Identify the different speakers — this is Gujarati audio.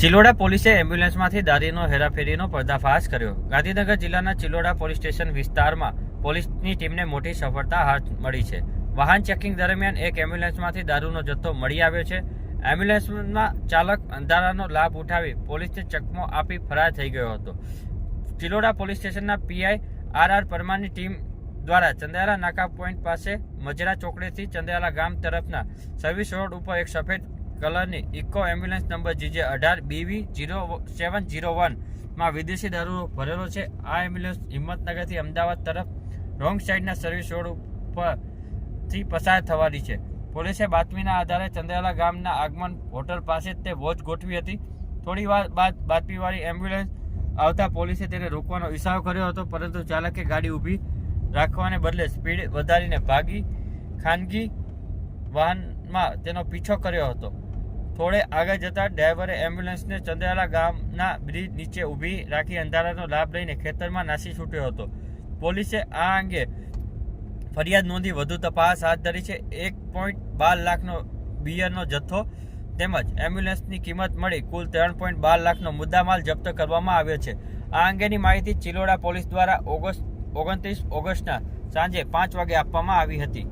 Speaker 1: ચિલોડા પોલીસે એમ્બ્યુલન્સમાંથી દારૂનો હેરાફેરીનો પર્દાફાશ કર્યો। ગાંધીનગર જિલ્લાના ચિલોડા પોલીસ સ્ટેશન વિસ્તારમાં પોલીસની ટીમને મોટી સફળતા હાથ મળી છે। વાહન ચેકિંગ દરમિયાન એક એમ્બ્યુલન્સમાંથી દારૂનો જથ્થો મળી આવ્યો છે। એમ્બ્યુલન્સના ચાલક અંધારાનો લાભ ઉઠાવી પોલીસને ચકમો આપી ફરાર થઈ ગયો હતો। ચિલોડા પોલીસ સ્ટેશનના પીઆઈ આર પરમારની ટીમ દ્વારા ચંદ્યાલા નાકા પોઈન્ટ પાસે મજરા ચોકડીથી ચંદ્યાલા ગામ તરફના સર્વિસ રોડ ઉપર એક સફેદ કલરની ઇકો એમ્બ્યુલન્સ નંબર GJ18BV0701 માં વિદેશી દારૂ ભરેલો છે। આ એમ્બ્યુલન્સ હિંમતનગરથી અમદાવાદ તરફ રોંગ સાઈડના સર્વિસ રોડ ઉપરથી પસાર થવાની છે। પોલીસે બાતમીના આધારે ચંદ્યાલા ગામના આગમન હોટલ પાસે તે વોચ ગોઠવી હતી। થોડી વાર બાદ બાતમીવાળી એમ્બ્યુલન્સ આવતા પોલીસે તેને રોકવાનો ઇશારો કર્યો હતો, પરંતુ ચાલકે ગાડી ઊભી રાખવાને બદલે સ્પીડ વધારીને ભાગી ખાનગી વાહનમાં તેનો પીછો કર્યો હતો। થોડે આગળ જતા ડ્રાઈવરે એમ્બ્યુલન્સને ચંદ્યાલા ગામના બ્રિજ નીચે ઊભી રાખી અંધારાનો લાભ લઈને ખેતરમાં નાસી છૂટ્યો હતો। પોલીસે આ અંગે ફરિયાદ નોંધી વધુ તપાસ હાથ ધરી છે। 1.12 લાખનો બિયરનો જથ્થો તેમજ એમ્બ્યુલન્સની કિંમત મળી કુલ 3.12 લાખનો મુદ્દામાલ જપ્ત કરવામાં આવ્યો છે। આ અંગેની માહિતી ચિલોડા પોલીસ દ્વારા 29 ઓગસ્ટના સાંજે 5 વાગે આપવામાં આવી હતી।